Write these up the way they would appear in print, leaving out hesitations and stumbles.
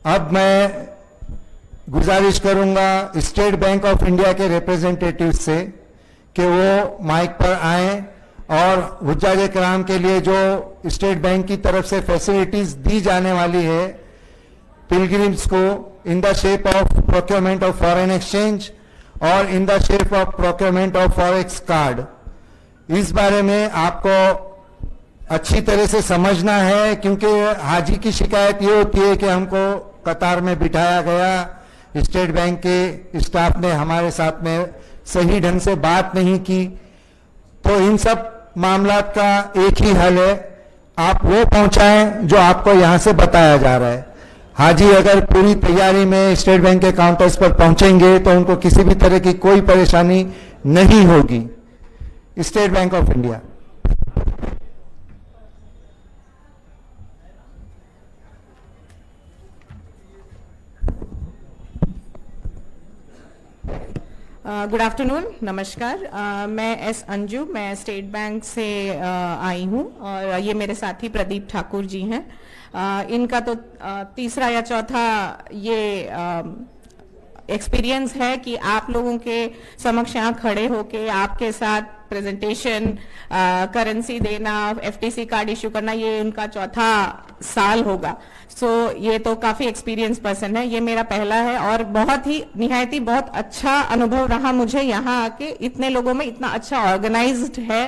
अब मैं गुजारिश करूंगा स्टेट बैंक ऑफ इंडिया के रिप्रेजेंटेटिव से कि वो माइक पर आए और हुज्जाज किराम के लिए जो स्टेट बैंक की तरफ से फैसिलिटीज दी जाने वाली है पिलग्रिम्स को in the shape of procurement of foreign exchange और in the shape of procurement of forex card, इस बारे में आपको अच्छी तरह से समझना है, क्योंकि हाजी की शिकायत ये होती है कि हमको कतार में बिठाया गया, स्टेट बैंक के स्टाफ ने हमारे साथ में सही ढंग से बात नहीं की। तो इन सब मामलात का एक ही हल है, आप वो पहुंचाएं जो आपको यहां से बताया जा रहा है। हाजी अगर पूरी तैयारी में स्टेट बैंक के काउंटर्स पर पहुंचेंगे तो उनको किसी भी तरह की कोई परेशानी नहीं होगी। State bank of India. Good afternoon, नमस्कार। मैं एस अंजू, मैं स्टेट बैंक से आई हूँ और ये मेरे साथी प्रदीप ठाकुर जी हैं। इनका तो तीसरा या चौथा ये एक्सपीरियंस है कि आप लोगों के समक्ष यहाँ खड़े होके आपके साथ प्रेजेंटेशन, करेंसी देना, एफटीसी कार्ड इश्यू करना, ये उनका चौथा साल होगा। सो ये तो काफी एक्सपीरियंस पर्सन है। ये मेरा पहला है और बहुत ही निहायती बहुत अच्छा अनुभव रहा मुझे यहाँ आके। इतने लोगों में इतना अच्छा ऑर्गेनाइज्ड है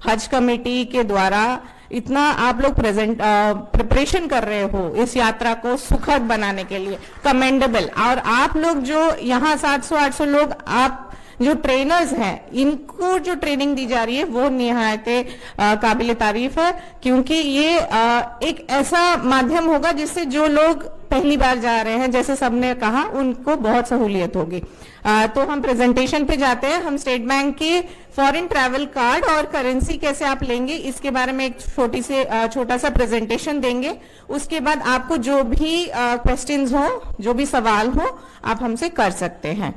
हज कमेटी के द्वारा, इतना आप लोग प्रिपरेशन कर रहे हो इस यात्रा को सुखद बनाने के लिए, कमेंडेबल। और आप लोग जो यहाँ 700-800 लोग, आप जो ट्रेनर्स हैं, इनको जो ट्रेनिंग दी जा रही है वो निहायत काबिल तारीफ है, क्योंकि ये एक ऐसा माध्यम होगा जिससे जो लोग पहली बार जा रहे हैं, जैसे सबने कहा, उनको बहुत सहूलियत होगी। तो हम प्रेजेंटेशन पे जाते हैं। हम स्टेट बैंक के फॉरेन ट्रैवल कार्ड और करेंसी कैसे आप लेंगे इसके बारे में एक छोटा सा प्रेजेंटेशन देंगे। उसके बाद आपको जो भी क्वेश्चंस हो, जो भी सवाल हो, आप हमसे कर सकते हैं।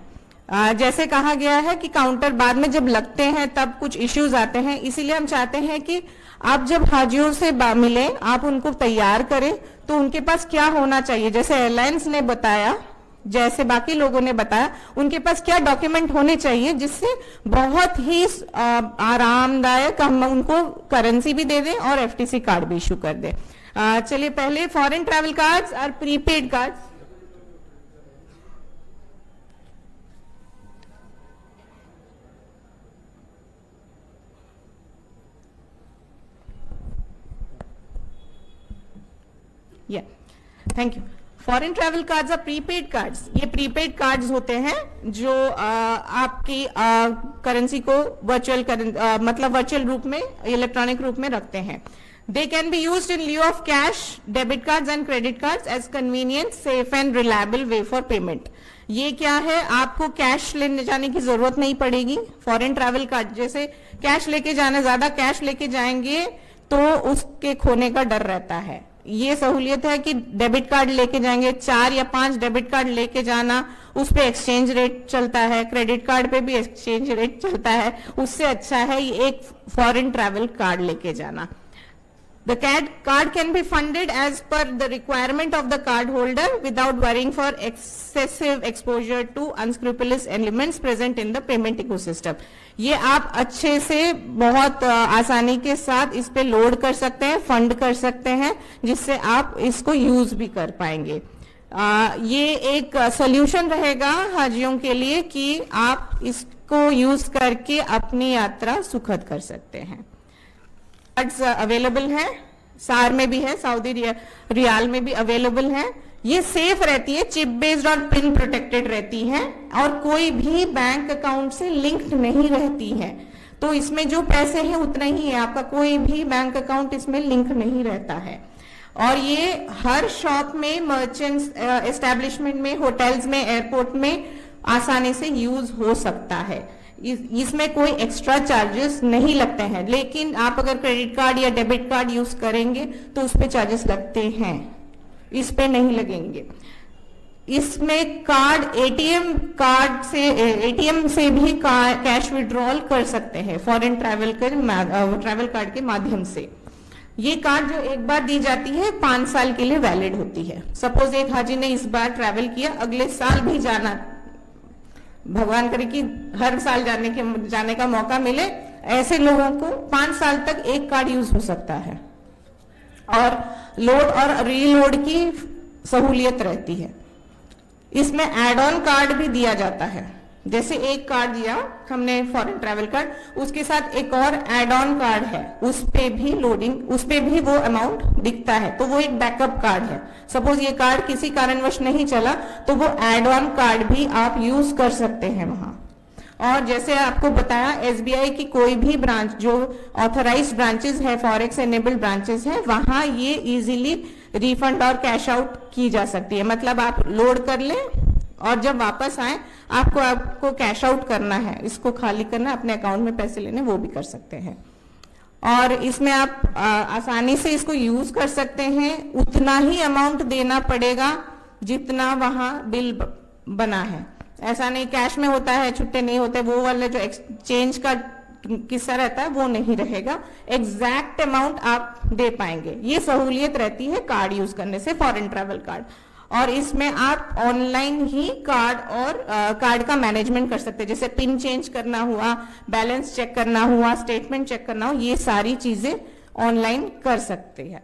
जैसे कहा गया है कि काउंटर बाद में जब लगते हैं तब कुछ इश्यूज आते हैं, इसीलिए हम चाहते हैं कि आप जब हाजियों से मिले, आप उनको तैयार करें। तो उनके पास क्या होना चाहिए, जैसे एयरलाइंस ने बताया, जैसे बाकी लोगों ने बताया, उनके पास क्या डॉक्यूमेंट होने चाहिए जिससे बहुत ही आरामदायक हम उनको करेंसी भी दे दें और एफटीसी कार्ड भी इशू कर दें। चलिए, पहले फॉरेन ट्रैवल कार्ड्स और prepaid cards. Thank you. Foreign travel cards और प्रीपेड कार्ड्स, ये प्रीपेड कार्ड्स होते हैं जो आपकी करेंसी को वर्चुअल रूप में, इलेक्ट्रॉनिक रूप में रखते हैं। They can be used in lieu of cash, debit cards and credit cards as convenient, safe and reliable way for payment. ये क्या है, आपको कैश लेने जाने की जरूरत नहीं पड़ेगी। फॉरेन ट्रैवल कार्ड जैसे कैश लेके जाना, ज्यादा कैश लेके जाएंगे तो उसके खोने का डर रहता है। ये सहूलियत है कि डेबिट कार्ड लेके जाएंगे, 4 या 5 डेबिट कार्ड लेके जाना, उस पे एक्सचेंज रेट चलता है, क्रेडिट कार्ड पे भी एक्सचेंज रेट चलता है, उससे अच्छा है ये एक फॉरेन ट्रैवल कार्ड लेके जाना। The card can be funded as per the requirement of the card holder without worrying for excessive exposure to unscrupulous elements present in the payment ecosystem. ये आप अच्छे से बहुत आसानी के साथ इस पे लोड कर सकते हैं, फंड कर सकते हैं, जिससे आप इसको यूज भी कर पाएंगे। ये एक सोल्यूशन रहेगा हाजियों के लिए कि आप इसको यूज करके अपनी यात्रा सुखद कर सकते हैं। कार्ड्स अवेलेबल है, सार में भी है, सऊदी रियाल में भी अवेलेबल है। ये सेफ रहती है, चिप बेस्ड और पिन प्रोटेक्टेड रहती है और कोई भी बैंक अकाउंट से लिंक्ड नहीं रहती है। तो इसमें जो पैसे हैं उतना ही है, आपका कोई भी बैंक अकाउंट इसमें लिंक नहीं रहता है। और ये हर शॉप में, मर्चेंट्स एस्टेब्लिशमेंट में, होटल्स में, एयरपोर्ट में आसानी से यूज हो सकता है। इसमें कोई एक्स्ट्रा चार्जेस नहीं लगते हैं, लेकिन आप अगर क्रेडिट कार्ड या डेबिट कार्ड यूज करेंगे तो उस पे चार्जेस लगते हैं, इस पे नहीं लगेंगे। इसमें कार्ड, एटीएम से भी कैश विड्रॉल कर सकते हैं फॉरेन ट्रैवल कार्ड के माध्यम से। ये कार्ड जो एक बार दी जाती है 5 साल के लिए वैलिड होती है। सपोज एक हाजी ने इस बार ट्रैवल किया, अगले साल भी जाना, भगवान करे कि हर साल जाने का मौका मिले, ऐसे लोगों को 5 साल तक एक कार्ड यूज हो सकता है और लोड और रीलोड की सहूलियत रहती है। इसमें एड ऑन कार्ड भी दिया जाता है, जैसे एक कार्ड दिया हमने फॉरेन ट्रैवल कार्ड, उसके साथ एक और एड ऑन कार्ड है, उस पे भी वो अमाउंट दिखता है, तो वो एक बैकअप कार्ड है। सपोज ये कार्ड किसी कारणवश नहीं चला तो वो एड ऑन कार्ड भी आप यूज कर सकते हैं वहां। और जैसे आपको बताया, एसबीआई की कोई भी ब्रांच जो ऑथराइज्ड ब्रांचेस है, फॉरेक्स एनेबल्ड ब्रांचेस है, वहां ये इजीली रिफंड और कैश आउट की जा सकती है। मतलब आप लोड कर लें और जब वापस आए आपको कैश आउट करना है, इसको खाली करना है, अपने अकाउंट में पैसे लेने, वो भी कर सकते हैं। और इसमें आप आसानी से इसको यूज कर सकते हैं। उतना ही अमाउंट देना पड़ेगा जितना वहां बिल बना है। ऐसा नहीं कैश में होता है, छुट्टे नहीं होते, वो वाले जो एक्सचेंज का किस्सा रहता है वो नहीं रहेगा, एग्जैक्ट अमाउंट आप दे पाएंगे। ये सहूलियत रहती है कार्ड यूज करने से, फॉरेन ट्रैवल कार्ड। और इसमें आप ऑनलाइन ही कार्ड और कार्ड का मैनेजमेंट कर सकते हैं, जैसे पिन चेंज करना हुआ, बैलेंस चेक करना हुआ, स्टेटमेंट चेक करना हो, ये सारी चीजें ऑनलाइन कर सकते हैं।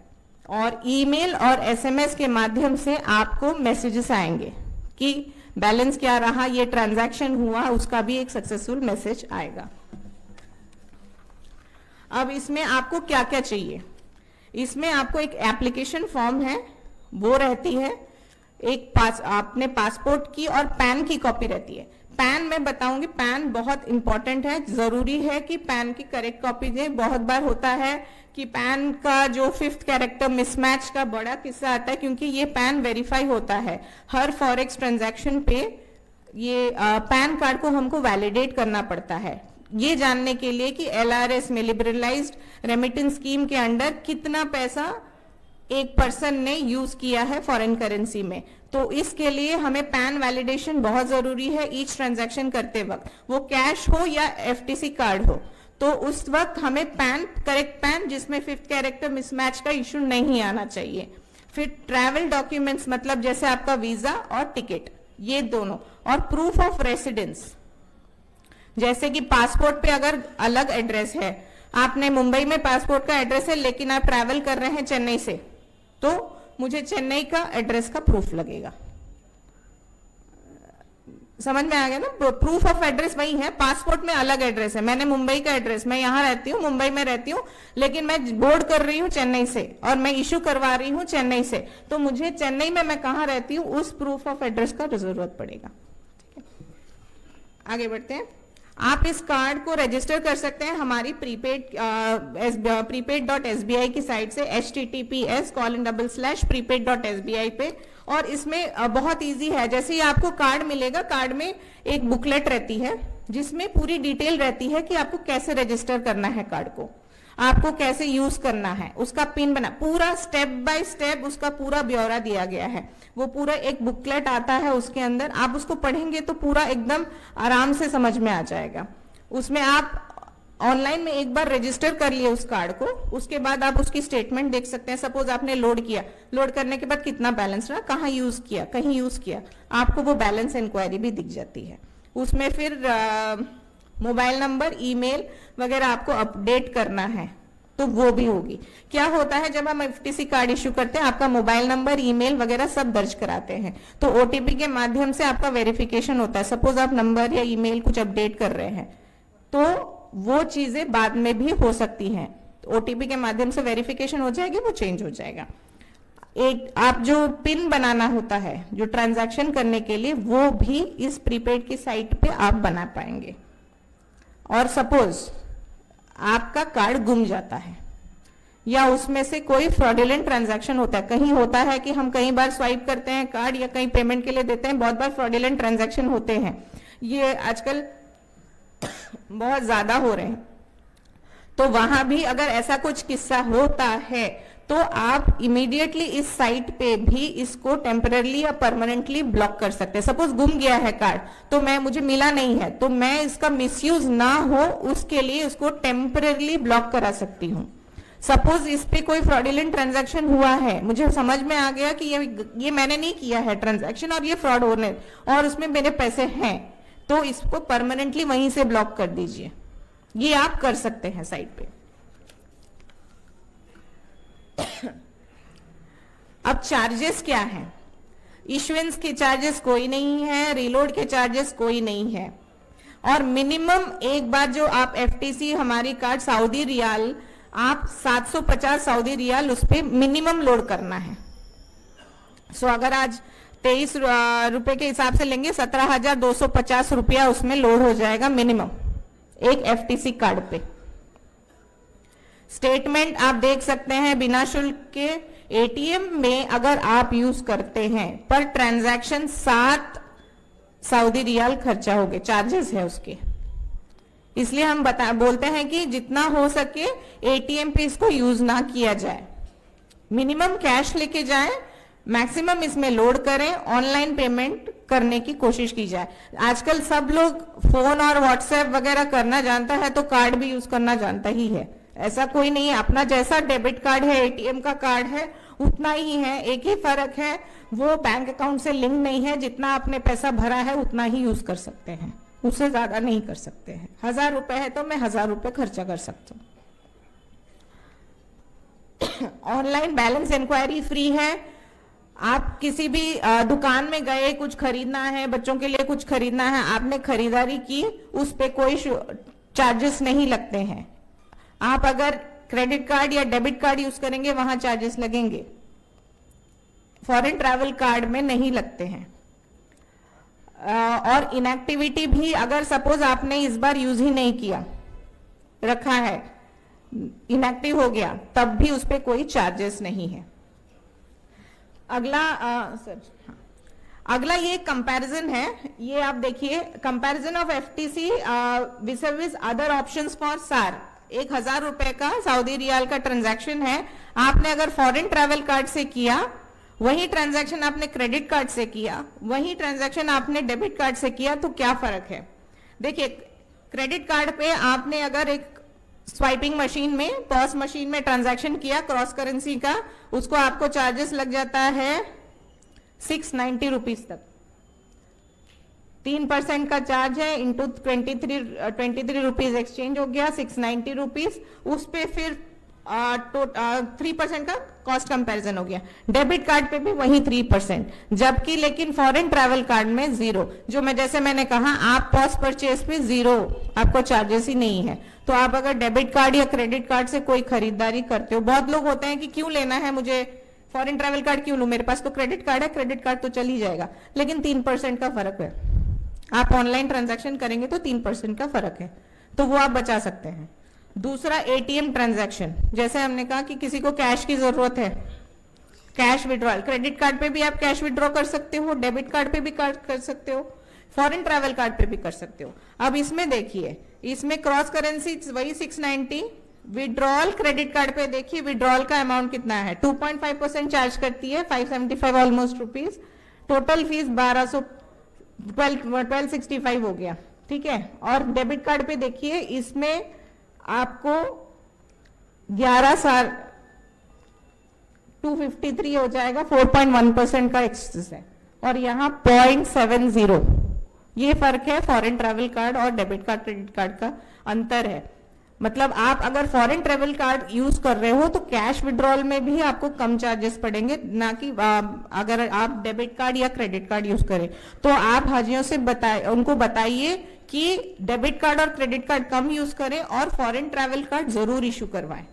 और ईमेल और एसएमएस के माध्यम से आपको मैसेजेस आएंगे कि बैलेंस क्या रहा, ये ट्रांजैक्शन हुआ, उसका भी एक सक्सेसफुल मैसेज आएगा। अब इसमें आपको क्या क्या चाहिए, इसमें आपको एक एप्लीकेशन फॉर्म है वो रहती है, एक आपने पासपोर्ट की और पैन की कॉपी रहती है। पैन मैं बताऊंगी, पैन बहुत इंपॉर्टेंट है, जरूरी है कि पैन की करेक्ट कॉपी दें। बहुत बार होता है कि पैन का जो 5th कैरेक्टर मिसमैच का बड़ा किस्सा आता है, क्योंकि ये पैन वेरीफाई होता है हर फॉरेक्स ट्रांजैक्शन पे। ये पैन कार्ड को हमको वैलिडेट करना पड़ता है, ये जानने के लिए कि एलआरएस में, लिबरलाइज्ड रेमिटेंस स्कीम के अंडर, कितना पैसा एक पर्सन ने यूज किया है फॉरेन करेंसी में। तो इसके लिए हमें पैन वैलिडेशन बहुत जरूरी है ईच ट्रांजैक्शन करते वक्त, वो कैश हो या एफटीसी कार्ड हो। तो उस वक्त हमें पैन, करेक्ट पैन जिसमें 5th कैरेक्टर मिसमैच का इश्यू नहीं आना चाहिए। फिर ट्रैवल डॉक्यूमेंट्स, मतलब जैसे आपका वीजा और टिकट, ये दोनों। और प्रूफ ऑफ रेसिडेंस, जैसे कि पासपोर्ट पे अगर अलग एड्रेस है, आपने मुंबई में पासपोर्ट का एड्रेस है लेकिन आप ट्रैवल कर रहे हैं चेन्नई से, तो मुझे चेन्नई का एड्रेस का प्रूफ लगेगा। समझ में आ गया ना? प्रूफ ऑफ एड्रेस वही है, पासपोर्ट में अलग एड्रेस है। मैंने मुंबई का एड्रेस, मैं यहाँ रहती हूँ, मुंबई में रहती हूँ, लेकिन मैं बोर्ड कर रही हूँ चेन्नई से और मैं इश्यू करवा रही हूँ चेन्नई से, तो मुझे चेन्नई में मैं कहाँ रहती हूँ उस प्रूफ ऑफ एड्रेस का जरूरत पड़ेगा। ठीक है, आगे बढ़ते हैं। आप इस कार्ड को रजिस्टर कर सकते हैं हमारी prepaid.sbi की साइट से, https:/prepaid.sbi पे। और इसमें बहुत इजी है, जैसे ही आपको कार्ड मिलेगा, कार्ड में एक बुकलेट रहती है जिसमें पूरी डिटेल रहती है कि आपको कैसे रजिस्टर करना है कार्ड को, आपको कैसे यूज करना है, उसका पिन बना, पूरा स्टेप बाय स्टेप उसका पूरा ब्यौरा दिया गया है। वो पूरा एक बुकलेट आता है, उसके अंदर आप उसको पढ़ेंगे तो पूरा एकदम आराम से समझ में आ जाएगा। उसमें आप ऑनलाइन में एक बार रजिस्टर कर लिए उस कार्ड को, उसके बाद आप उसकी स्टेटमेंट देख सकते हैं। सपोज आपने लोड किया, लोड करने के बाद कितना बैलेंस रहा, कहाँ यूज किया, कहीं यूज किया, आपको वो बैलेंस इंक्वायरी भी दिख जाती है। उसमें फिर मोबाइल नंबर, ईमेल वगैरह आपको अपडेट करना है तो वो भी होगी। क्या होता है, जब हम एफटीसी कार्ड इश्यू करते हैं, आपका मोबाइल नंबर, ईमेल वगैरह सब दर्ज कराते हैं, तो ओटीपी के माध्यम से आपका वेरिफिकेशन होता है। सपोज आप नंबर या ईमेल कुछ अपडेट कर रहे हैं तो वो चीजें बाद में भी हो सकती हैं, तो ओटीपी के माध्यम से वेरिफिकेशन हो जाएगी, वो चेंज हो जाएगा। एक आप जो पिन बनाना होता है जो ट्रांजैक्शन करने के लिए, वो भी इस प्रीपेड की साइट पे आप बना पाएंगे। और सपोज आपका कार्ड गुम जाता है या उसमें से कोई फ्रॉडुलेंट ट्रांजैक्शन होता है, कहीं होता है कि हम कई बार स्वाइप करते हैं कार्ड या कहीं पेमेंट के लिए देते हैं, बहुत बार फ्रॉडुलेंट ट्रांजैक्शन होते हैं, ये आजकल बहुत ज्यादा हो रहे हैं। तो वहां भी अगर ऐसा कुछ किस्सा होता है तो आप इमीडिएटली इस साइट पे भी इसको टेम्पररी या परमानेंटली ब्लॉक कर सकते हैं। सपोज गुम गया है कार्ड, तो मुझे मिला नहीं है, तो मैं इसका मिसयूज ना हो उसके लिए इसको टेम्पररी ब्लॉक करा सकती हूँ। सपोज इस पे कोई फ्रॉडुलेंट ट्रांजैक्शन हुआ है, मुझे समझ में आ गया कि ये मैंने नहीं किया है ट्रांजैक्शन और ये फ्रॉड होने और उसमें मेरे पैसे हैं, तो इसको परमानेंटली वहीं से ब्लॉक कर दीजिए। ये आप कर सकते हैं साइट पे। अब चार्जेस क्या हैं? इशुएंस के चार्जेस कोई नहीं है, रीलोड के चार्जेस कोई नहीं है, और मिनिमम एक बार जो आप एफटीसी हमारी कार्ड सऊदी रियाल आप 750 सऊदी रियाल उस पर मिनिमम लोड करना है। सो अगर आज 23 रुपए के हिसाब से लेंगे 17,250 रुपया उसमें लोड हो जाएगा मिनिमम एक एफटीसी कार्ड पे। स्टेटमेंट आप देख सकते हैं बिना शुल्क के एटीएम में अगर आप यूज करते हैं पर ट्रांजैक्शन 7 सऊदी रियाल खर्चा हो गए, चार्जेस है उसके। इसलिए हम बोलते हैं कि जितना हो सके एटीएम पे इसको यूज ना किया जाए, मिनिमम कैश लेके जाएं, मैक्सिमम इसमें लोड करें, ऑनलाइन पेमेंट करने की कोशिश की जाए। आजकल सब लोग फोन और व्हाट्सएप वगैरह करना जानता है तो कार्ड भी यूज करना जानता ही है, ऐसा कोई नहीं है। अपना जैसा डेबिट कार्ड है एटीएम का कार्ड है उतना ही है, एक ही फर्क है वो बैंक अकाउंट से लिंक नहीं है, जितना आपने पैसा भरा है उतना ही यूज कर सकते हैं, उससे ज्यादा नहीं कर सकते हैं। 1000 रुपए है तो मैं 1000 रुपए खर्चा कर सकता हूँ। ऑनलाइन बैलेंस इंक्वायरी फ्री है। आप किसी भी दुकान में गए, कुछ खरीदना है, बच्चों के लिए कुछ खरीदना है, आपने खरीदारी की, उस पे कोई चार्जेस नहीं लगते हैं। आप अगर क्रेडिट कार्ड या डेबिट कार्ड यूज करेंगे वहां चार्जेस लगेंगे, फॉरेन ट्रैवल कार्ड में नहीं लगते हैं। और इनएक्टिविटी भी अगर सपोज आपने इस बार यूज ही नहीं किया, रखा है, इनएक्टिव हो गया, तब भी उस पर कोई चार्जेस नहीं है। अगला ये कंपैरिजन है, ये आप देखिए कंपैरिजन ऑफ एफटीसी विस अदर ऑप्शंस फॉर सार। 1000 रुपए का सऊदी रियाल का ट्रांजैक्शन है, आपने अगर फॉरेन ट्रैवल कार्ड से किया, वही ट्रांजैक्शन आपने क्रेडिट कार्ड से किया, वही ट्रांजैक्शन आपने डेबिट कार्ड से किया, तो क्या फर्क है? देखिए क्रेडिट कार्ड पे आपने अगर एक स्वाइपिंग मशीन में, पॉस मशीन में ट्रांजैक्शन किया क्रॉस करेंसी का, उसको आपको चार्जेस लग जाता है 690 रुपीज तक। 3% का चार्ज है इंटू 23 रुपीज एक्सचेंज हो गया 690 रुपीज। उस पे फिर 3% का कॉस्ट कंपैरिजन हो गया। डेबिट कार्ड पे भी वही 3%, जबकि लेकिन फॉरेन ट्रैवल कार्ड में 0। जो जैसे मैंने कहा आप पॉस परचेज पे 0 आपको चार्जेस ही नहीं है। तो आप अगर डेबिट कार्ड या क्रेडिट कार्ड से कोई खरीदारी करते हो, बहुत लोग होते हैं कि क्यों लेना है मुझे फॉरेन ट्रैवल कार्ड, क्यों लूं, मेरे पास तो क्रेडिट कार्ड है, क्रेडिट कार्ड तो चल ही जाएगा। लेकिन 3% का फर्क है, आप ऑनलाइन ट्रांजैक्शन करेंगे तो 3% का फर्क है, तो वो आप बचा सकते हैं। दूसरा एटीएम ट्रांजैक्शन, जैसे हमने कहा कि किसी को कैश की जरूरत है, कैश विड्रॉल, क्रेडिट कार्ड पे भी आप कैश विड्रॉ कर सकते हो, डेबिट कार्ड पे भी कर सकते हो, फॉरेन ट्रैवल कार्ड पे भी कर सकते हो। अब इसमें देखिए, इसमें क्रॉस करेंसी वही 690, विड्रॉल क्रेडिट कार्ड पे देखिए विड्रॉल का अमाउंट कितना है, 2.5% चार्ज करती है, 575 ऑलमोस्ट रुपीज। टोटल फीस 1265 हो गया, ठीक है। और डेबिट कार्ड पे देखिए इसमें आपको 11,253 हो जाएगा, 4.1% का एक्सेस है, और यहाँ 0.70। ये फर्क है फॉरेन ट्रैवल कार्ड और डेबिट कार्ड क्रेडिट कार्ड का अंतर है। मतलब आप अगर फॉरेन ट्रैवल कार्ड यूज कर रहे हो तो कैश विड्रॉल में भी आपको कम चार्जेस पड़ेंगे, ना कि अगर आप डेबिट कार्ड या क्रेडिट कार्ड यूज करें। तो आप हाजियों से उनको बताइए कि डेबिट कार्ड और क्रेडिट कार्ड कम यूज करें और फॉरेन ट्रैवल कार्ड जरूर इशू करवाएं,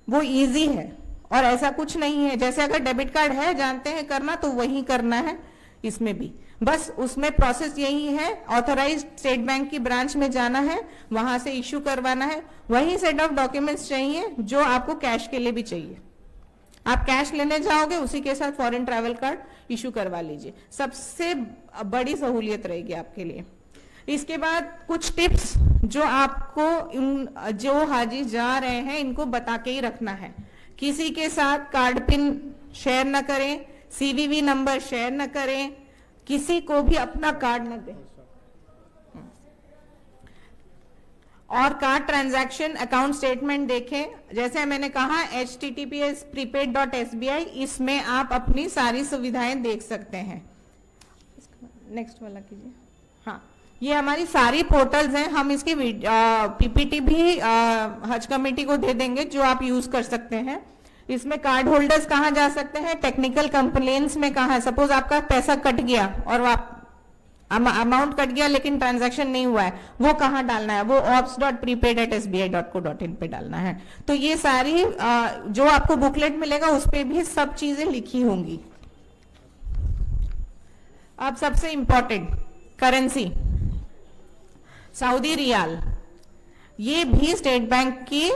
वो इजी है। और ऐसा कुछ नहीं है, जैसे अगर डेबिट कार्ड है जानते हैं करना तो वही करना है इसमें भी, बस उसमें प्रोसेस यही है, ऑथराइज्ड स्टेट बैंक की ब्रांच में जाना है, वहां से इश्यू करवाना है, वही सेट ऑफ डॉक्यूमेंट्स चाहिए जो आपको कैश के लिए भी चाहिए। आप कैश लेने जाओगे उसी के साथ फॉरेन ट्रैवल कार्ड इश्यू करवा लीजिए, सबसे बड़ी सहूलियत रहेगी आपके लिए। इसके बाद कुछ टिप्स जो आपको जो हाजी जा रहे हैं इनको बता के ही रखना है। किसी के साथ कार्ड पिन शेयर न करें, सीवीवी नंबर शेयर न करें, किसी को भी अपना कार्ड न दें। और कार्ड ट्रांजैक्शन अकाउंट स्टेटमेंट देखें। जैसे मैंने कहा https prepaid.sbi, इसमें आप अपनी सारी सुविधाएं देख सकते हैं। नेक्स्ट वाला कीजिए। हाँ, ये हमारी सारी पोर्टल्स हैं। हम इसकी पीपीटी भी हज कमेटी को दे देंगे जो आप यूज कर सकते हैं। इसमें कार्ड होल्डर्स कहाँ जा सकते हैं, टेक्निकल कंप्लेंट्स में कहाँ, सपोज आपका पैसा कट गया और अमाउंट कट गया लेकिन ट्रांजैक्शन नहीं हुआ है, वो कहाँ डालना है, वो ops.prepaid@sbi.co.in पे डालना है। तो ये सारी जो आपको बुकलेट मिलेगा उस पे भी सब चीजें लिखी होंगी। अब सबसे इंपॉर्टेंट करेंसी सऊदी रियाल, ये भी स्टेट बैंक की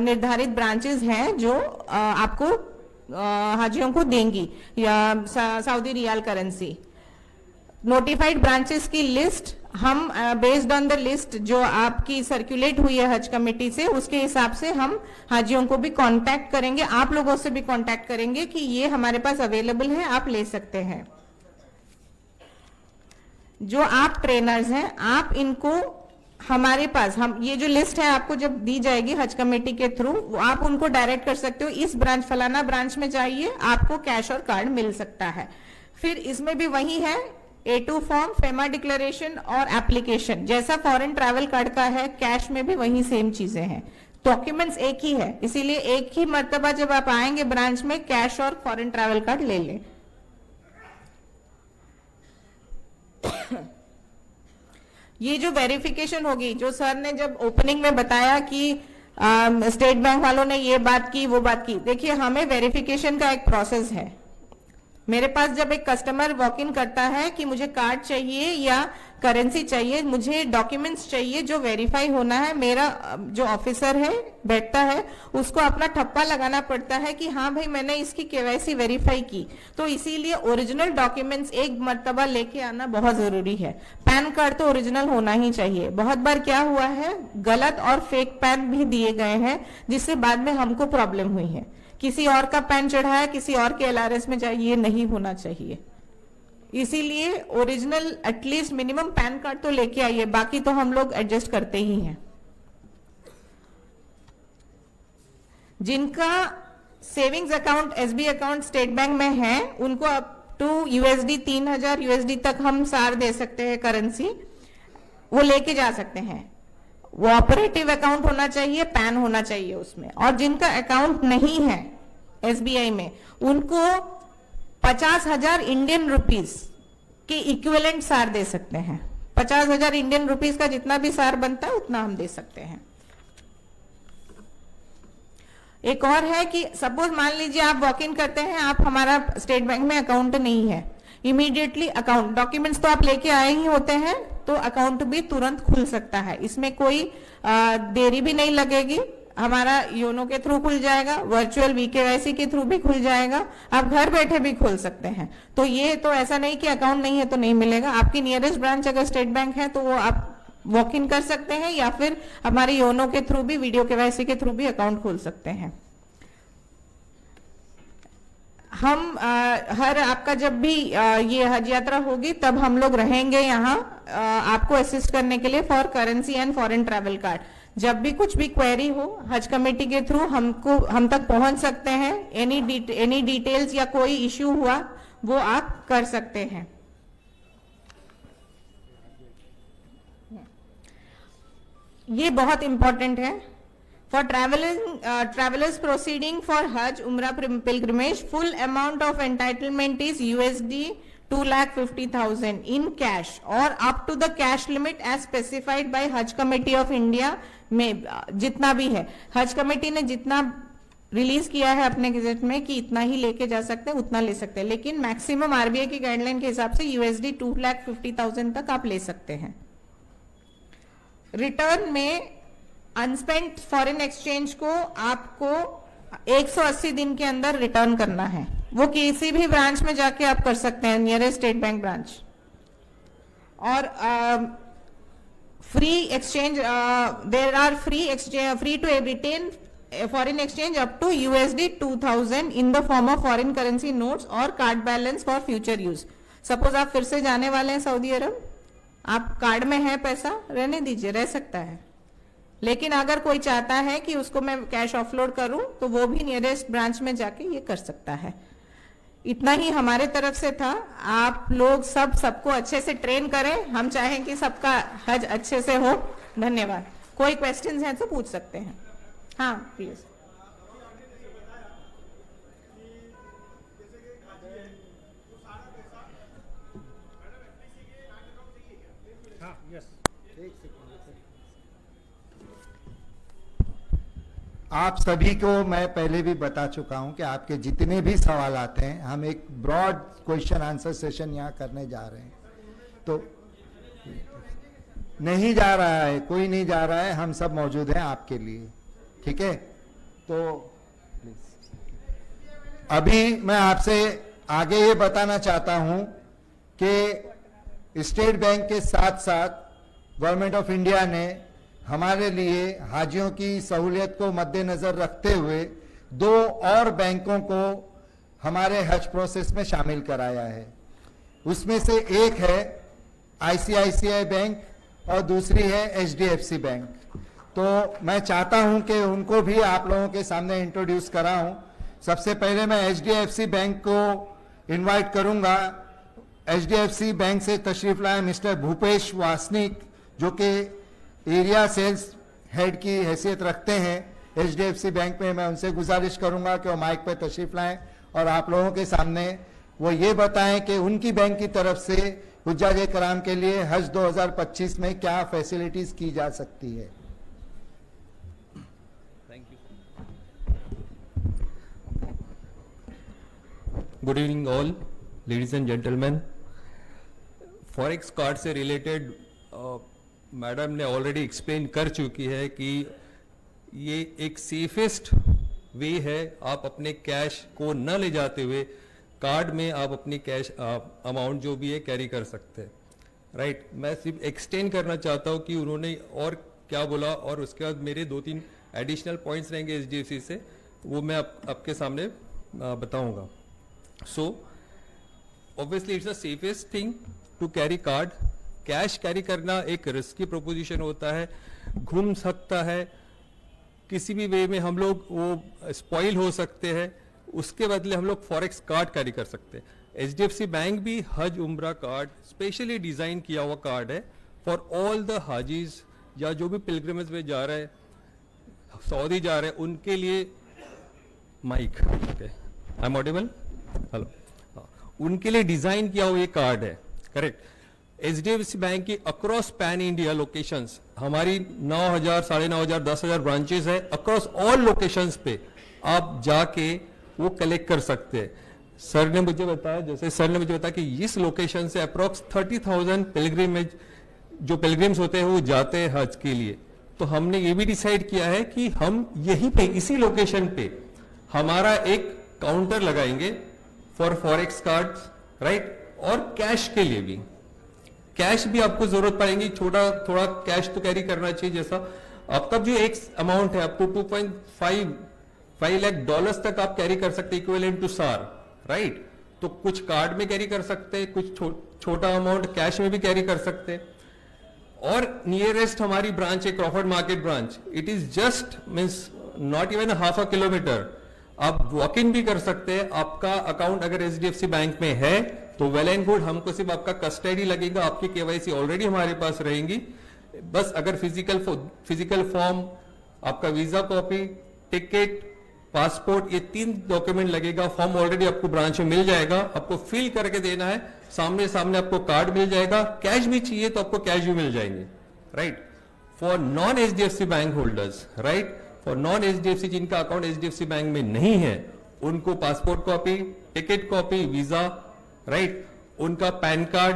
निर्धारित ब्रांचेस हैं जो आपको हाजियों को देंगी या Saudi riyal currency. Notified branches की लिस्ट हम बेस्ड ऑन द लिस्ट जो आपकी सर्कुलेट हुई है हज कमेटी से, उसके हिसाब से हम हाजियों को भी कांटेक्ट करेंगे, आप लोगों से भी कांटेक्ट करेंगे कि ये हमारे पास अवेलेबल है, आप ले सकते हैं। जो आप ट्रेनर्स हैं, आप इनको हमारे पास, हम ये जो लिस्ट है आपको जब दी जाएगी हज कमेटी के थ्रू, आप उनको डायरेक्ट कर सकते हो, इस ब्रांच फलाना ब्रांच में चाहिए, आपको कैश और कार्ड मिल सकता है। फिर इसमें भी वही है, A2 फॉर्म, फेमा डिक्लेरेशन और एप्लीकेशन, जैसा फॉरेन ट्रैवल कार्ड का है, कैश में भी वही सेम चीजें हैं। डॉक्यूमेंट्स एक ही है, इसीलिए एक ही मर्तबा जब आप आएंगे ब्रांच में कैश और फॉरेन ट्रैवल कार्ड ले लें। ये जो वेरिफिकेशन होगी, जो सर ने जब ओपनिंग में बताया कि स्टेट बैंक वालों ने ये बात की वो बात की, देखिए हमें वेरिफिकेशन का एक प्रोसेस है। मेरे पास जब एक कस्टमर वॉक इन करता है कि मुझे कार्ड चाहिए या करेंसी चाहिए, मुझे डॉक्यूमेंट्स चाहिए, जो वेरीफाई होना है, मेरा जो ऑफिसर है बैठता है उसको अपना ठप्पा लगाना पड़ता है कि हाँ भाई मैंने इसकी केवाईसी वेरीफाई की। तो इसीलिए ओरिजिनल डॉक्यूमेंट्स एक मर्तबा लेके आना बहुत जरूरी है। पैन कार्ड तो ओरिजिनल होना ही चाहिए। बहुत बार क्या हुआ है, गलत और फेक पैन भी दिए गए हैं जिससे बाद में हमको प्रॉब्लम हुई है। किसी और का पैन चढ़ाया, किसी और के LRS में जाए, ये नहीं होना चाहिए। इसीलिए original at least minimum pan card तो लेके आइए, बाकी तो हम लोग एडजस्ट करते ही हैं। जिनका savings account SB account state bank में है, उनको अप टू USD 3000 USD तक हम सार दे सकते हैं करेंसी, वो लेके जा सकते हैं। वो ऑपरेटिव अकाउंट होना चाहिए, पैन होना चाहिए उसमें। और जिनका अकाउंट नहीं है SBI में, उनको 50,000 इंडियन रुपीस के इक्विवेलेंट सार दे सकते हैं। 50,000 इंडियन रुपीस का जितना भी सार बनता है उतना हम दे सकते हैं। एक और है कि सपोज मान लीजिए आप वॉक इन करते हैं, आप हमारा स्टेट बैंक में अकाउंट नहीं है, इमीडिएटली अकाउंट डॉक्यूमेंट्स तो आप लेके आए ही होते हैं, तो अकाउंट भी तुरंत खुल सकता है। इसमें कोई देरी भी नहीं लगेगी, हमारा योनो के थ्रू खुल जाएगा, वर्चुअल VKYC के थ्रू भी खुल जाएगा, आप घर बैठे भी खोल सकते हैं। तो ये तो ऐसा नहीं कि अकाउंट नहीं है तो नहीं मिलेगा। आपकी नियरेस्ट ब्रांच अगर स्टेट बैंक है तो वो आप वॉक इन कर सकते हैं, या फिर हमारे योनो के थ्रू भी, वीडियो KYC के थ्रू भी अकाउंट खोल सकते हैं। हम हर आपका जब भी ये हज यात्रा होगी तब हम लोग रहेंगे यहाँ आपको असिस्ट करने के लिए for currency and foreign travel card. जब भी कुछ भी क्वेरी हो हज कमेटी के थ्रू हम तक पहुंच सकते हैं। एनी डिटेल्स या कोई इश्यू हुआ वो आप कर सकते हैं। ये बहुत इंपॉर्टेंट है। For travelers proceeding for Hajj Umrah pilgrimage, full amount of entitlement is USD 2,50,000 in cash or up to the cash limit as specified by Hajj Committee of India में जितना भी है हज कमेटी ने जितना रिलीज किया है अपने गजेट में कि इतना ही लेके जा सकते हैं उतना ले सकते हैं, लेकिन मैक्सिमम RBI की गाइडलाइन के हिसाब से USD 2,50,000 तक आप ले सकते हैं। रिटर्न में अनस्पेंट फॉरेन एक्सचेंज को आपको 180 दिन के अंदर रिटर्न करना है। वो किसी भी ब्रांच में जाके आप कर सकते हैं, नियरेस्ट स्टेट बैंक ब्रांच। और free exchange, there are free to retain foreign exchange up to USD 2,000 in the form of foreign currency notes और card balance for future use. Suppose आप फिर से जाने वाले हैं सऊदी अरब, आप कार्ड में है पैसा, रहने दीजिए, रह सकता है, लेकिन अगर कोई चाहता है कि उसको मैं कैश ऑफलोड करूं तो वो भी नियरेस्ट ब्रांच में जाके ये कर सकता है। इतना ही हमारे तरफ से था। आप लोग सबको अच्छे से ट्रेन करें, हम चाहें कि सबका हज अच्छे से हो। धन्यवाद। कोई क्वेश्चंस हैं तो पूछ सकते हैं। हाँ प्लीज। आप सभी को मैं पहले भी बता चुका हूं कि आपके जितने भी सवाल आते हैं, हम एक ब्रॉड क्वेश्चन आंसर सेशन यहां करने जा रहे हैं। तो नहीं जा रहा है, कोई नहीं जा रहा है, हम सब मौजूद हैं आपके लिए, ठीक है। तो अभी मैं आपसे आगे ये बताना चाहता हूं कि स्टेट बैंक के साथ साथ गवर्नमेंट ऑफ इंडिया ने हमारे लिए हाजियों की सहूलियत को मद्देनजर रखते हुए 2 और बैंकों को हमारे हज प्रोसेस में शामिल कराया है। उसमें से एक है ICICI बैंक और दूसरी है HDFC बैंक। तो मैं चाहता हूं कि उनको भी आप लोगों के सामने इंट्रोड्यूस कराऊं। सबसे पहले मैं HDFC बैंक को इनवाइट करूंगा। HDFC बैंक से तशरीफ लाए मिस्टर भूपेश वासनिक, जो कि एरिया सेल्स हेड की हैसियत रखते हैं HDFC बैंक में। मैं उनसे गुजारिश करूंगा कि वो माइक पर तशरीफ लाएं और आप लोगों के सामने वो ये बताएं कि उनकी बैंक की तरफ से हुज्जाज कराम के लिए हज 2025 में क्या फैसिलिटीज की जा सकती है। Thank you. Good evening all ladies and gentleman. Forex card से रिलेटेड मैडम ने ऑलरेडी एक्सप्लेन कर चुकी है कि ये एक सेफेस्ट वे है। आप अपने कैश को न ले जाते हुए कार्ड में आप अपनी कैश अमाउंट जो भी है कैरी कर सकते हैं, राइट। मैं सिर्फ एक्सटेंड करना चाहता हूँ कि उन्होंने और क्या बोला, और उसके बाद मेरे 2-3 एडिशनल पॉइंट्स रहेंगे HDFC से, वो मैं आपके सामने बताऊंगा। So obviously it's the safest thing to carry card. Cash carry करना एक रिस्की प्रोपोजिशन होता है, घूम सकता है, किसी भी वे में हम लोग वो स्पॉइल हो सकते हैं। उसके बदले हम लोग फॉरेक्स कार्ड कैरी कर सकते हैं। HDFC बैंक भी हज उम्रा कार्ड स्पेशली डिजाइन किया हुआ कार्ड है फॉर ऑल द हाजीज या जो भी पिलग्रिमेज में जा रहे हैं, सऊदी जा रहे हैं, उनके लिए mic okay I am audible, hello, उनके लिए डिजाइन किया हुआ ये कार्ड है, करेक्ट। HDFC बैंक की अक्रॉस पैन इंडिया लोकेशंस, हमारी 9,000, 9,500, 10,000 ब्रांचेस है। अक्रॉस ऑल लोकेशंस पे आप जाके वो कलेक्ट कर सकते हैं। सर ने मुझे बताया, जैसे सर ने मुझे बताया कि इस लोकेशन से अप्रॉक्स 30,000 पिलग्रिमेज जो पिलग्रिम्स होते हैं वो जाते हैं हज के लिए। तो हमने ये भी डिसाइड किया है कि हम यहीं पे इसी लोकेशन पे हमारा एक काउंटर लगाएंगे फॉर फॉरेक्स कार्ड्स, राइट, और कैश के लिए भी। कैश भी आपको जरूरत पड़ेगी, थोड़ा कैश तो कैरी करना चाहिए। जैसा आपका जो एक अमाउंट है आपको 2.5 लाख डॉलर्स तक आप कैरी कर सकते, इक्विवेलेंट टू SAR, राइट। तो कुछ कार्ड में कैरी कर सकते हैं, कुछ छोटा अमाउंट कैश में भी कैरी कर सकते हैं। और नियरेस्ट हमारी ब्रांच है Crawford market branch, it is just means not even half a kilometre. आप वॉक इन भी कर सकते हैं। आपका अकाउंट अगर HDFC बैंक में है तो वेल एंड गुड, हमको सिर्फ आपका कस्टडी लगेगा, आपकी KYC ऑलरेडी हमारे पास रहेंगी। बस अगर फिजिकल फॉर्म, आपका वीजा कॉपी, टिकट, पासपोर्ट, ये 3 डॉक्यूमेंट लगेगा। फॉर्म ऑलरेडी आपको ब्रांच में मिल जाएगा, आपको फिल करके देना है, सामने सामने आपको कार्ड मिल जाएगा। कैश भी चाहिए तो आपको कैश भी मिल जाएंगे, right. For non HDFC bank holders, right, for non HDFC जिनका अकाउंट HDFC बैंक में नहीं है, उनको passport copy, ticket copy, visa, right, उनका पैन कार्ड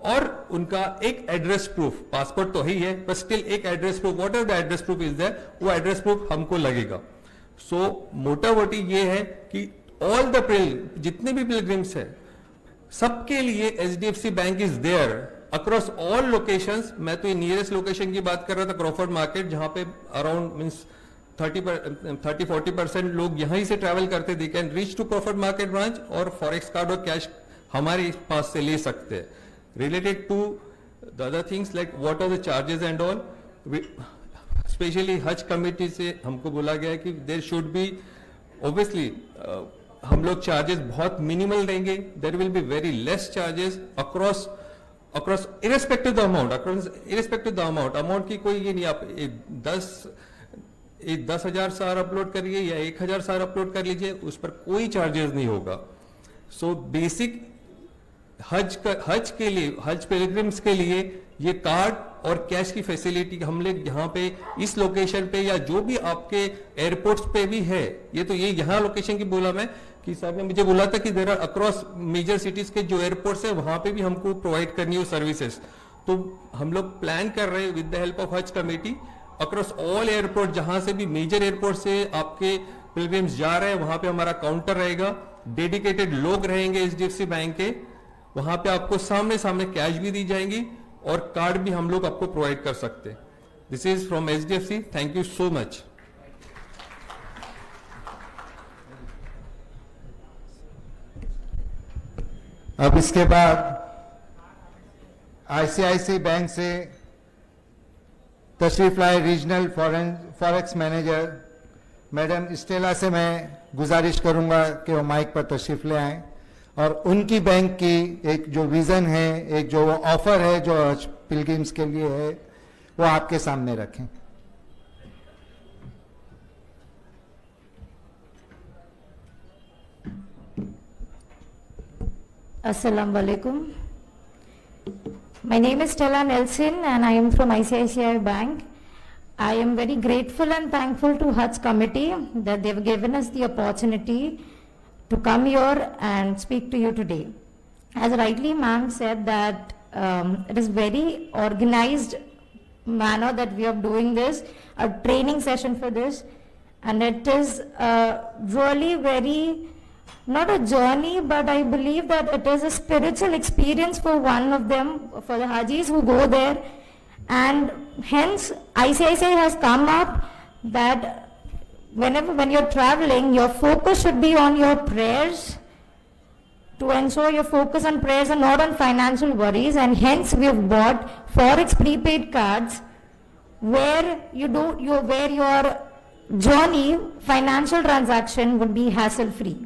और उनका एक एड्रेस प्रूफ, पासपोर्ट तो ही है पर स्टिल एक address proof, whatever the address proof is there, वो एड्रेस प्रूफ हमको लगेगा। सो मोटा मोटी ये है कि ऑल द जितने भी पिलग्रिम्स है सबके लिए HDFC bank is there across all locations. मैं तो ये नियरेस्ट लोकेशन की बात कर रहा था, क्रॉफर्ड मार्केट, जहां पे अराउंड मींस 30-40% लोग यहीं से ट्रैवल करते, they can reach to Crawford market branch और फॉरेक्स कार्ड और कैश हमारे पास से ले सकते हैं। Related to the other things like what are the charges and all, specially Haj committee से हमको बोला गया है कि देयर शुड बी ऑब्वियसली हम लोग चार्जेस बहुत मिनिमल देंगे, there will be very less charges across irrespective the amount, amount की कोई ये नहीं, आप 10,000 सार अपलोड करिए या 1,000 सार अपलोड कर लीजिए, उस पर कोई चार्जेस नहीं होगा। सो बेसिक हज के लिए, हज पिलग्रिम्स के लिए ये कार्ड और कैश की फैसिलिटी हम लोग यहाँ पे इस लोकेशन पे या जो भी आपके एयरपोर्ट्स पे भी है, ये तो ये यहाँ लोकेशन की बोला मैं कि साहब ने मुझे बोला था कि there are across major cities के जो एयरपोर्ट्स है वहां पे भी हमको प्रोवाइड करनी हो सर्विसेज। तो हम लोग प्लान कर रहे हैं विद द हेल्प ऑफ हज कमेटी अक्रॉस ऑल एयरपोर्ट, जहां से भी मेजर एयरपोर्ट से आपके पिलग्रिम्स जा रहे हैं वहां पे हमारा काउंटर रहेगा, डेडिकेटेड लोग रहेंगे HDFC बैंक के, वहां पे आपको सामने सामने कैश भी दी जाएंगी और कार्ड भी हम लोग आपको प्रोवाइड कर सकते हैं। This is from HDFC, thank you so much. अब इसके बाद ICICI बैंक से तशरीफ लाए regional forex manager madam Stella से मैं गुजारिश करूंगा कि वो माइक पर तशरीफ ले आएं और उनकी बैंक की एक जो विजन है, एक जो ऑफर है जो पिलग्रिम्स के लिए है, वो आपके सामने रखें। Assalamu alaikum. My name is Stella Nelson and I am from ICICI Bank. I am very grateful and thankful to Hajj Committee that they have given us the opportunity to come here and speak to you today. As rightly ma'am said that it is very organized manner that we are doing this, a training session for this, and it is really very, not a journey, but I believe that it is a spiritual experience for one of them, for the Hajis who go there, and hence ICICI has come up that when you're traveling, your focus should be on your prayers, to ensure your focus on prayers and not on financial worries, and hence we have bought Forex prepaid cards where where your journey, financial transaction would be hassle-free.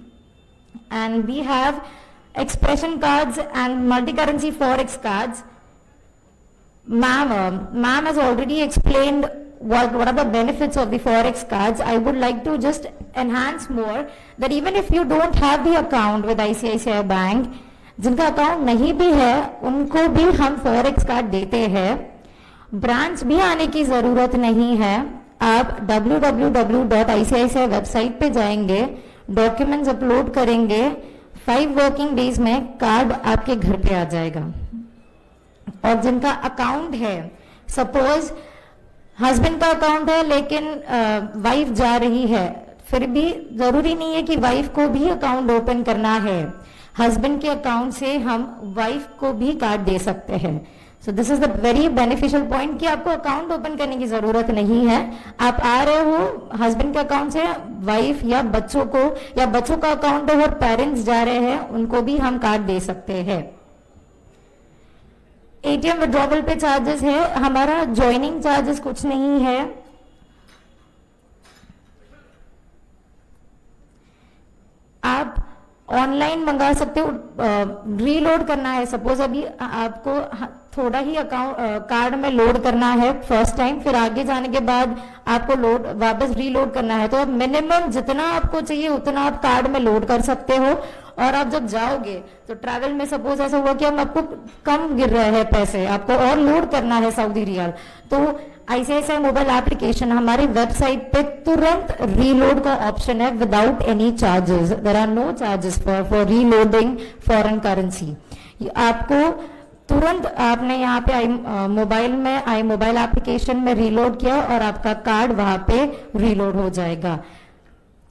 And we have expression cards and multi-currency Forex cards. Ma'am has already explained what are the benefits of the Forex cards. I would like to just enhance more that even if you don't have the account with ICICI Bank, जिनका account नहीं भी है उनको भी हम Forex card देते हैं। Branch भी आने की ज़रूरत नहीं है, आप www.icici वेबसाइट पे जाएंगे, डॉक्यूमेंट्स अपलोड करेंगे, 5 वर्किंग डेज में कार्ड आपके घर पे आ जाएगा। और जिनका अकाउंट है, सपोज हस्बैंड का अकाउंट है लेकिन वाइफ जा रही है, फिर भी जरूरी नहीं है कि वाइफ को भी अकाउंट ओपन करना है, हस्बैंड के अकाउंट से हम वाइफ को भी कार्ड दे सकते हैं। So this is the very beneficial point कि आपको अकाउंट ओपन करने की जरूरत नहीं है, आप आ रहे हो हस्बैंड के अकाउंट से, वाइफ या बच्चों को, या बच्चों का अकाउंट है और पेरेंट्स जा रहे हैं, उनको भी हम कार्ड दे सकते हैं। ATM विड्रॉवल पे चार्जेस है, हमारा ज्वाइनिंग चार्जेस कुछ नहीं है। आप ऑनलाइन मंगा सकते हो, रीलोड करना है, सपोज अभी आपको थोड़ा ही अकाउंट कार्ड में लोड करना है फर्स्ट टाइम, फिर आगे जाने के बाद आपको वापस रीलोड करना है, तो मिनिमम जितना आपको चाहिए उतना आप कार्ड में लोड कर सकते हो। और आप जब जाओगे तो ट्रैवल में सपोज ऐसा हुआ कि हम आपको कम गिर रहे हैं पैसे, आपको और लोड करना है सऊदी रियाल, तो ICICI मोबाइल एप्लीकेशन हमारी वेबसाइट पे तुरंत रीलोड का ऑप्शन है without any charges, there are no charges for reloading foreign currency. आपको तुरंत आपने यहाँ पे आई मोबाइल एप्लीकेशन में रीलोड किया और आपका कार्ड वहां पे रीलोड हो जाएगा।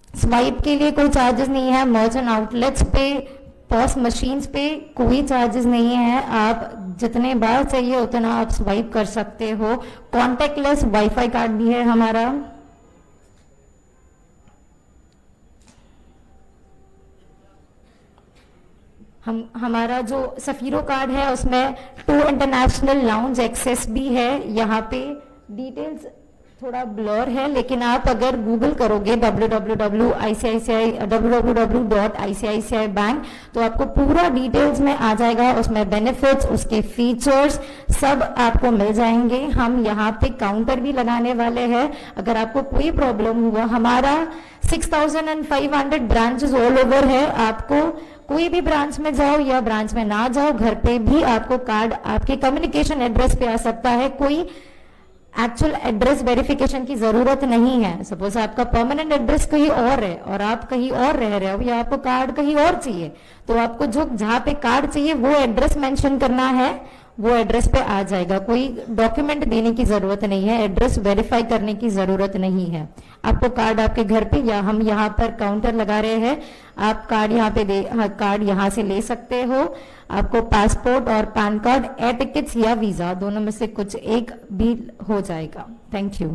स्वाइप के लिए कोई चार्जेस नहीं है, मर्चेंट आउटलेट्स पे, पॉस मशीन्स पे कोई चार्जेस नहीं है, आप जितने बार चाहिए उतना आप स्वाइप कर सकते हो। कॉन्टेक्टलेस वाईफाई कार्ड भी है हमारा। हमारा जो सफीरो कार्ड है उसमें 2 इंटरनेशनल लाउंज एक्सेस भी है। यहाँ पे डिटेल्स थोड़ा ब्लर है, लेकिन आप अगर गूगल करोगे www.ICICI Bank तो आपको पूरा डिटेल्स में आ जाएगा, उसमें बेनिफिट्स, उसके फीचर्स सब आपको मिल जाएंगे। हम यहाँ पे काउंटर भी लगाने वाले हैं। अगर आपको कोई प्रॉब्लम हुआ, हमारा 6500 ब्रांचेस ऑल ओवर है। आपको कोई भी ब्रांच में जाओ या ब्रांच में ना जाओ, घर पे भी आपको कार्ड आपके कम्युनिकेशन एड्रेस पे आ सकता है। कोई एक्चुअल एड्रेस वेरिफिकेशन की जरूरत नहीं है। सपोज आपका परमानेंट एड्रेस कहीं और है और आप कहीं और रह रहे हो या आपको कार्ड कहीं और चाहिए, तो आपको जो जहाँ पे कार्ड चाहिए वो एड्रेस मेंशन करना है, वो एड्रेस पे आ जाएगा। कोई डॉक्यूमेंट देने की जरूरत नहीं है, एड्रेस वेरीफाई करने की जरूरत नहीं है। आपको कार्ड आपके घर पे, या हम यहाँ पर काउंटर लगा रहे हैं, आप कार्ड यहाँ पे कार्ड यहाँ से ले सकते हो। आपको पासपोर्ट और पैन कार्ड, एयर टिकट्स या वीजा दोनों में से कुछ एक भी हो जाएगा। Thank you.